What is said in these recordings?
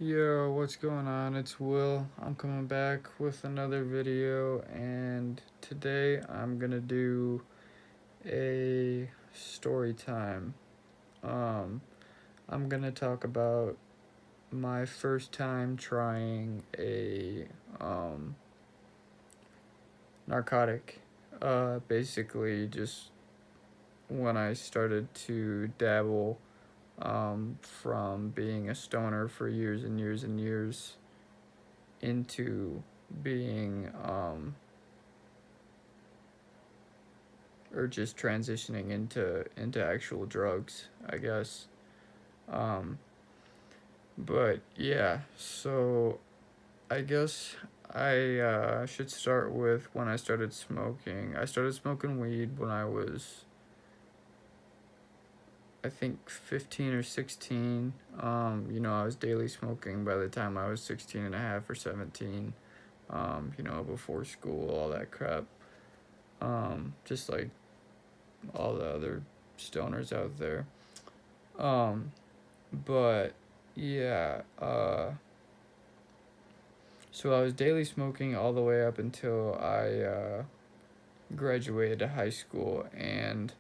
Yo, what's going on? It's Will. I'm coming back with another video, and today I'm gonna do a story time. Um, I'm gonna talk about my first time trying a narcotic. Basically, just when I started to dabble from being a stoner for years and years and years into being or just transitioning into actual drugs, I guess. um but yeah, so I guess I should start with when I started smoking. I started smoking weed when I was, I think, 15 or 16. I was daily smoking by the time I was 16 and a half or 17. Before school, all that crap. Just like all the other stoners out there. Um, but yeah, so I was daily smoking all the way up until I graduated high school. And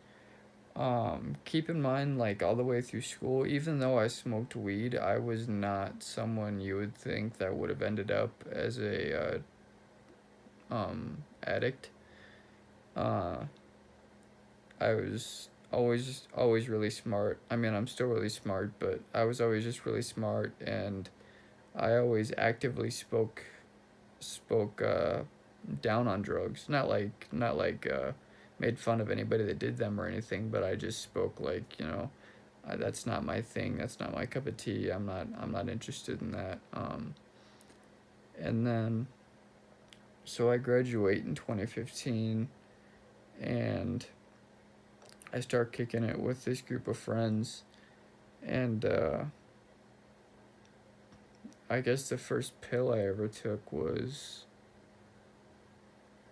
keep in mind, like all the way through school, even though I smoked weed, I was not someone you would think that would have ended up as a addict. Uh, I was always really smart. I mean, I'm still really smart, but I was always just really smart, and I always actively spoke down on drugs. Not like made fun of anybody that did them or anything, but I just spoke like, that's not my thing. That's not my cup of tea. I'm not interested in that. And then so I graduate in 2015, and I start kicking it with this group of friends. And I guess the first pill I ever took was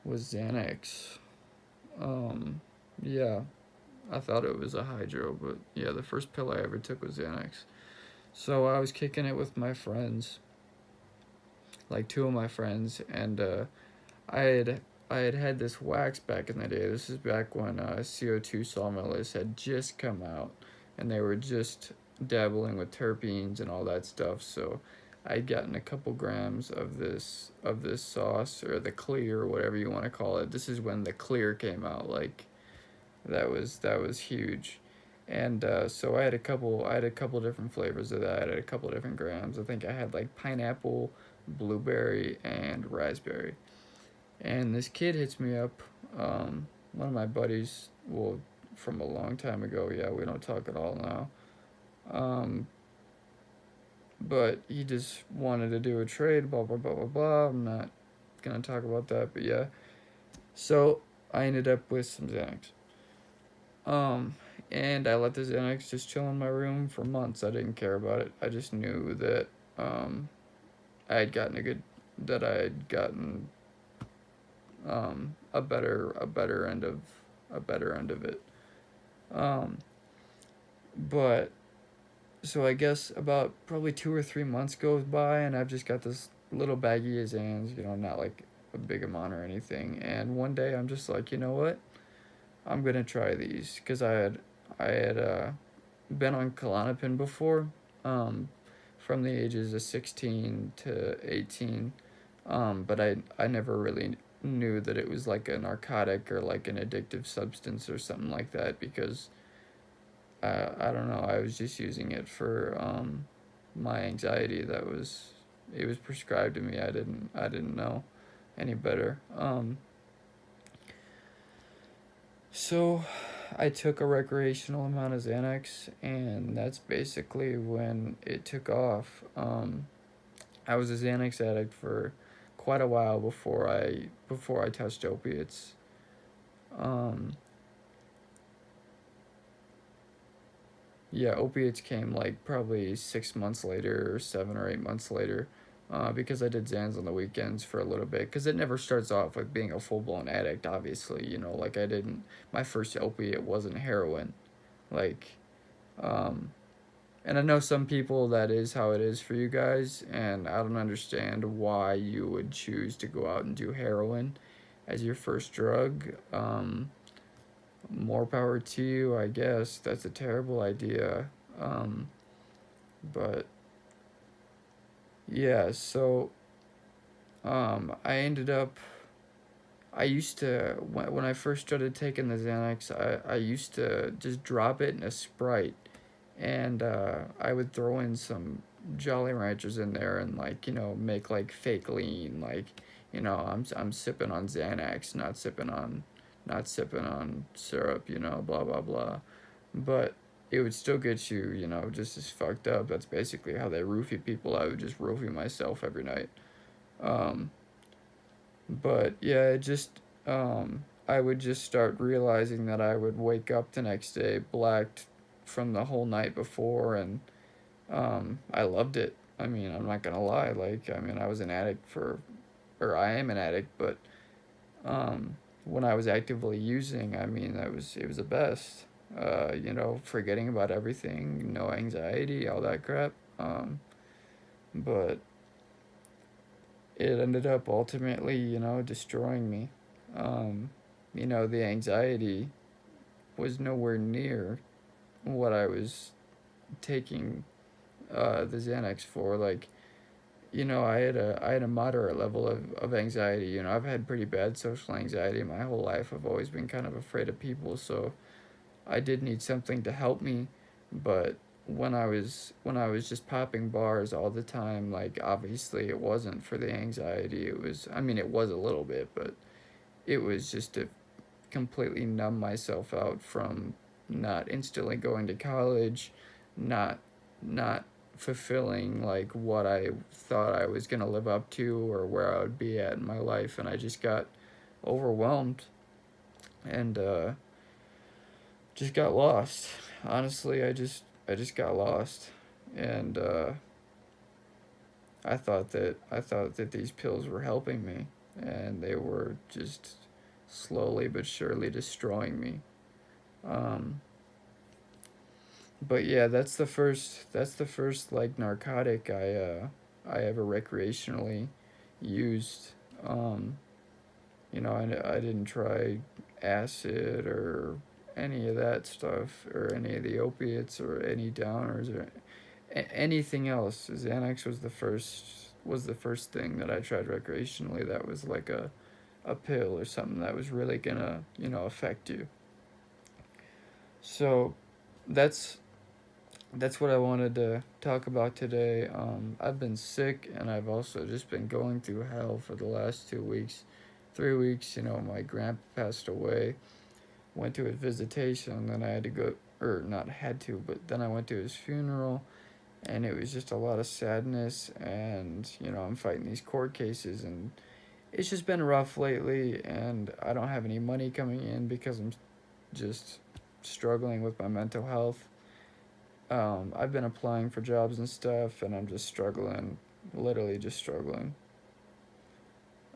Xanax. Um, yeah, I thought it was a hydro, but yeah, the first pill I ever took was Xanax. So I was kicking it with my friends, like two of my friends, and I had I had this wax back in the day. This is back when CO2 sawmillers had just come out, and they were just dabbling with terpenes and all that stuff. So I'd gotten a couple grams of this sauce, or the clear, or whatever you want to call it. This is when the clear came out. Like that was huge. And so I had a couple different flavors of that. I had a couple different grams. I think I had like pineapple, blueberry, and raspberry. And this kid hits me up, one of my buddies, well, from a long time ago. Yeah, we don't talk at all now. Um, but he just wanted to do a trade, blah, blah, blah, blah, blah. I'm not going to talk about that, but yeah. So I ended up with some Xanax. Um, and I let the Xanax just chill in my room for months. I didn't care about it. I just knew that um, I had gotten that I had gotten a better end of it. Um, but so I guess about probably 2 or 3 months goes by, and I've just got this little baggie of Xans, not like a big amount or anything. And one day I'm just like, you know what? I'm gonna try these because I had been on Klonopin before, um, from the ages of 16 to 18, but I never really knew that it was like a narcotic or like an addictive substance or something like that, because I don't know, I was just using it for my anxiety. It was prescribed to me. I didn't know any better. So I took a recreational amount of Xanax, and that's basically when it took off. I was a Xanax addict for quite a while before I touched opiates. Um, yeah, opiates came like probably 6 months later, or 7 or 8 months later, because I did Xans on the weekends for a little bit. Because it never starts off with being a full blown addict, obviously. Like I didn't. My first opiate wasn't heroin. Like, um, And I know some people that is how it is for you guys, and I don't understand why you would choose to go out and do heroin as your first drug. More power to you, I guess. That's a terrible idea. Um, but yeah, so I ended up. I used to when I first started taking the Xanax, I used to just drop it in a Sprite, and I would throw in some Jolly Ranchers in there and like make like fake lean, like I'm sipping on Xanax, not sipping on syrup, blah blah blah, but it would still get you, just as fucked up. That's basically how they roofie people. I would just roofie myself every night. Um, but yeah, I would just start realizing that I would wake up the next day blacked from the whole night before, and I loved it. I mean, I'm not gonna lie. Like, I mean, I was an addict or I am an addict, but when I was actively using, I mean, it was the best. Forgetting about everything, no anxiety, all that crap. But it ended up ultimately, destroying me. Um, the anxiety was nowhere near what I was taking the Xanax for. Like, I had a moderate level of anxiety. I've had pretty bad social anxiety my whole life. I've always been kind of afraid of people, so I did need something to help me. But when I was just popping bars all the time, like obviously it wasn't for the anxiety. It was, I mean, it was a little bit, but it was just to completely numb myself out from not instantly going to college, not not fulfilling like what I thought I was gonna live up to or where I would be at in my life, and I just got overwhelmed and just got lost. Honestly, I just got lost, and I thought that these pills were helping me, and they were just slowly but surely destroying me. Um, but yeah, that's the first like narcotic I ever recreationally used. Um, I didn't try acid or any of that stuff or any of the opiates or any downers or anything else. Xanax was the first thing that I tried recreationally that was like a pill or something that was really gonna affect you. So that's that's what I wanted to talk about today. I've been sick and I've also just been going through hell for the last 2 weeks, 3 weeks. My grandpa passed away. Went to his visitation, then I had to go, or not had to, but then I went to his funeral, and it was just a lot of sadness. And I'm fighting these court cases, and it's just been rough lately. And I don't have any money coming in because I'm just struggling with my mental health. I've been applying for jobs and stuff, and I'm just struggling, literally just struggling.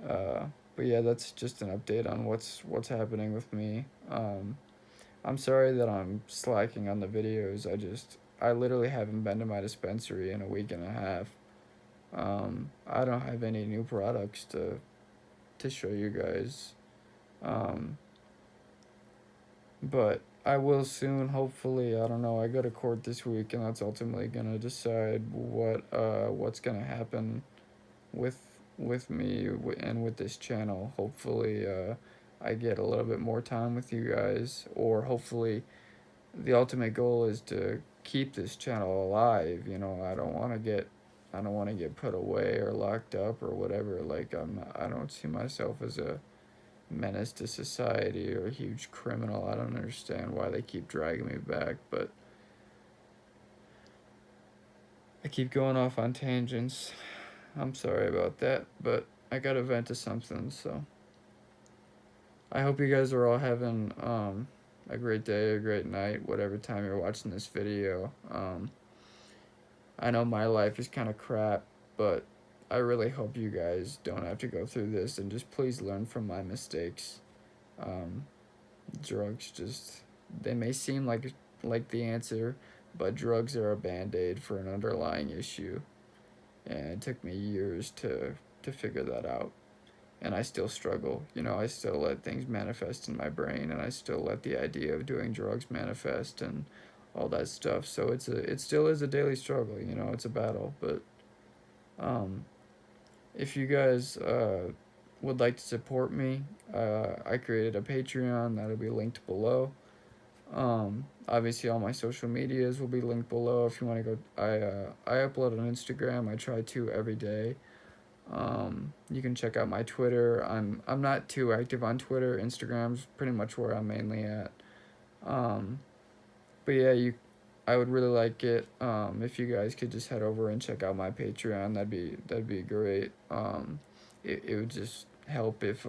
Uh, but yeah, that's just an update on what's happening with me. I'm sorry that I'm slacking on the videos. I literally haven't been to my dispensary in a week and a half. I don't have any new products to show you guys. Um, but I will soon, hopefully. I don't know. I go to court this week, and that's ultimately gonna decide what's gonna happen with me and with this channel. Hopefully, I get a little bit more time with you guys, or hopefully, the ultimate goal is to keep this channel alive. I don't want to get put away or locked up or whatever. Like I don't see myself as a menace to society or a huge criminal. I don't understand why they keep dragging me back, but I keep going off on tangents. I'm sorry about that, but I gotta vent to something. So I hope you guys are all having a great day, a great night, whatever time you're watching this video. I know my life is kind of crap, but I really hope you guys don't have to go through this, and just please learn from my mistakes. Um, Drugs just, they may seem like the answer, but drugs are a band-aid for an underlying issue, and it took me years to figure that out. And I still struggle. You know, I still let things manifest in my brain, and I still let the idea of doing drugs manifest and all that stuff. So it still is a daily struggle. You know, it's a battle. But um, if you guys would like to support me, I created a Patreon that'll be linked below. Obviously, all my social medias will be linked below. If you want to go, I upload on Instagram. I try to every day. You can check out my Twitter. I'm not too active on Twitter. Instagram's pretty much where I'm mainly at. Um, but yeah, I would really like it if you guys could just head over and check out my Patreon. That'd be great. It would just help if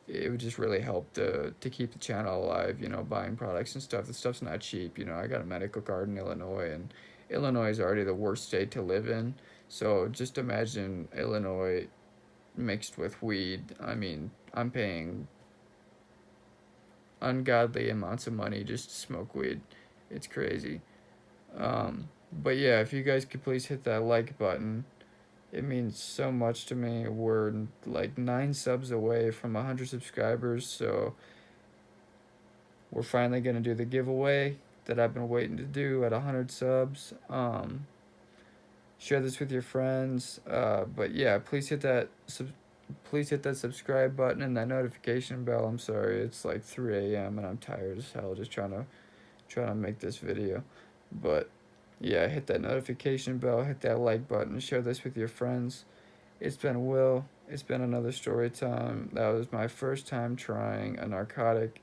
it would just really help to keep the channel alive. You know, buying products and stuff. The stuff's not cheap. You know, I got a medical card in Illinois, and Illinois is already the worst state to live in. So just imagine Illinois mixed with weed. I mean, I'm paying ungodly amounts of money just to smoke weed. It's crazy. But yeah, if you guys could please hit that like button, it means so much to me. We're like 9 subs away from 100 subscribers, so we're finally gonna do the giveaway that I've been waiting to do at 100 subs. Share this with your friends. But yeah, please hit that subscribe button and that notification bell. I'm sorry, it's like 3 a.m. and I'm tired as hell just trying to make this video. But yeah, hit that notification bell, hit that like button, share this with your friends. It's been Will. It's been another story time. That was my first time trying a narcotic,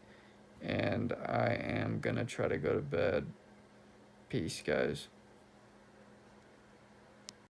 and I am gonna try to go to bed. Peace, guys.